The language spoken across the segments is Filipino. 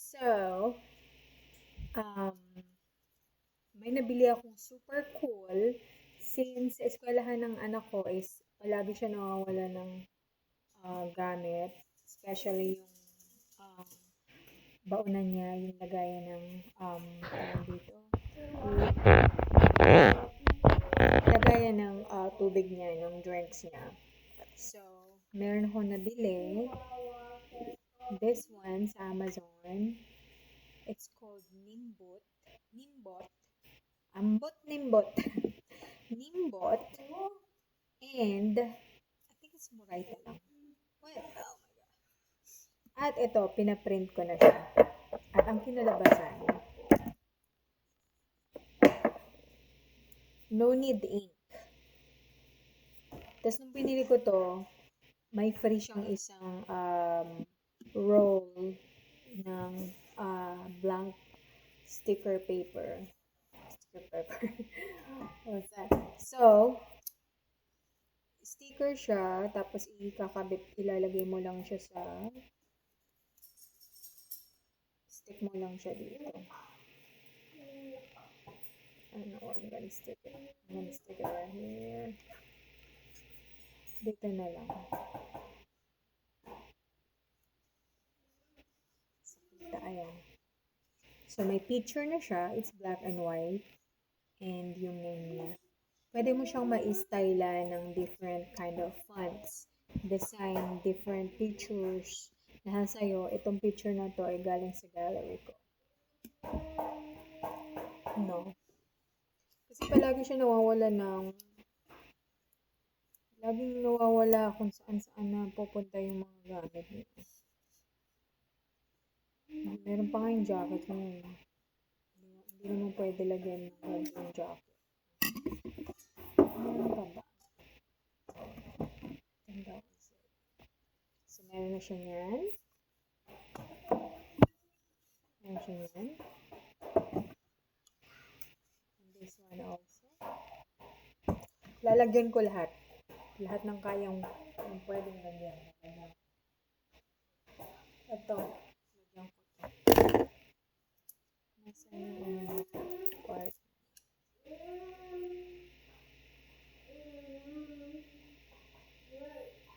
So, um, may nabili akong super cool since sa eskwelahan ng anak ko is palagi siya nawawala ng gamit, especially yung um, baunan niya, yung lagayan ng tawag dito, lagayan ng tubig niya, ng drinks niya. So, meron ako nabili. This one sa Amazon. It's called Nimbot. Nimbot. Ambot Nimbot. Nimbot. And, I think it's Murayta lang. Well, oh my God. At ito, pinaprint ko na siya. At ang kinalabasan, no need ink. Tapos nung pinili ko to, may free siyang isang roll ng blank sticker paper. Sticker paper. What's that? So, sticker siya, tapos ilalagay mo lang siya sa, stick mo lang siya dito. I don't know where I'm gonna stick it. I'm gonna stick it right here. Dito na lang. Ayan. So, may picture na siya. It's black and white. And yung name niya. Pwede mo siyang ma-styla ng different kind of fonts. Design, different pictures. Na sa'yo, itong picture na to ay galing sa gallery ko. No. Kasi palagi siya nawawala laging nawawala kung saan na pupunta yung mga gamit niya. Meron pa nga yung jacket niya. Hindi naman pwede lagyan ng yung jacket. Meron pa ba? So, meron na siya yan. Meron siya yan. And this one also. Lalagyan ko lahat. Lahat ng kayang pwedeng lagyan. Ito. Lagyan ko ito. Nasaan yung part?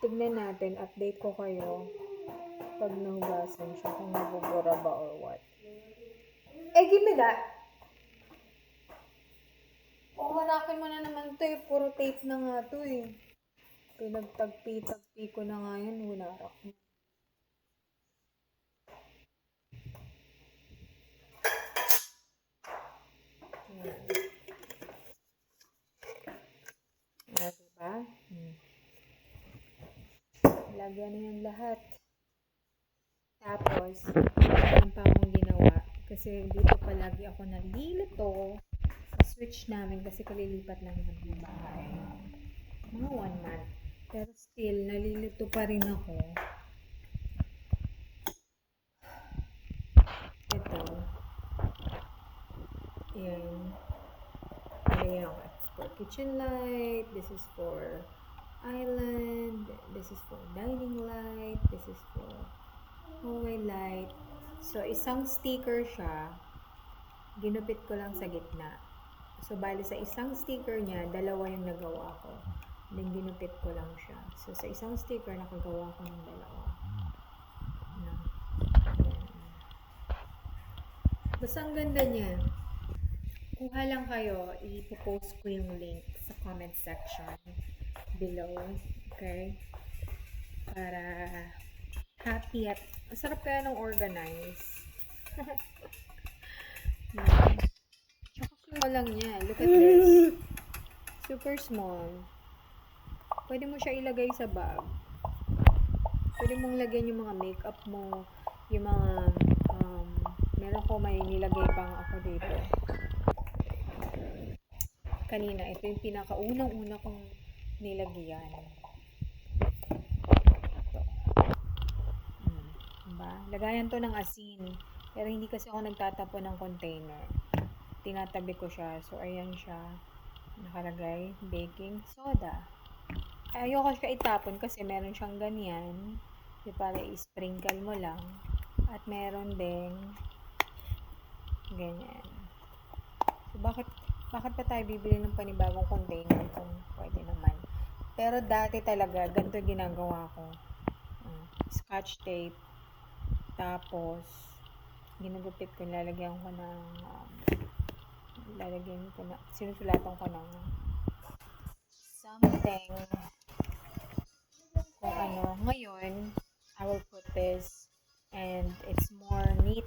Tignan natin. Update ko kayo pag nahugasan siya. Kung nabubura ba or what. Give me that! Harakin mo na naman to eh. Puro tape na nga to eh. Pinagtagpi-tagpi ko na nga yan. Hunarak mo. Diba? Lagyan na yung lahat. Tapos, meron pa akong ginawa. Kasi dito palagi ako nalilito sa switch namin kasi kalilipat lang ng bahay. Mga 1 month. Pero still, nalilito pa rin ako. Ito. Ayan. Ayan. It's for kitchen light. This is for island. This is for dining light. This is for hallway light. So, isang sticker siya. Ginupit ko lang sa gitna. So, bali sa isang sticker niya, dalawa yung nagawa ko. Then, ginupit ko lang siya. So, sa isang sticker, nakagawa ko ng dalawa. No. Basta ang ganda niya. Kuha lang kayo, ipopost ko yung link sa comment section below. Okay? Para happy at masarap kaya ng organize. Tsaka small lang niya. Look at this. Super small. Pwede mo siya ilagay sa bag. Pwede mong lagyan yung mga makeup mo, yung mga, meron ko may nilagay pang ako dito. Kanina, ito yung pinakaunang-una kong nilagyan. Ito. Diba? Lagayan to ng asin. Pero hindi kasi ako nagtatapon ng container. Tinatabi ko siya. So, ayan siya. Nakalagay, baking soda. Ayoko siya itapon kasi meron siyang ganyan. Di para i-sprinkle mo lang. At meron ding ganyan. So, bakit pa tayo bibili ng panibagong container kung pwede naman? Pero dati talaga, ganito ginagawa ko. Scotch tape. Tapos, ginugupit ko, sinusulatan ko ng something kung ano. Ngayon, I will put this and it's more neat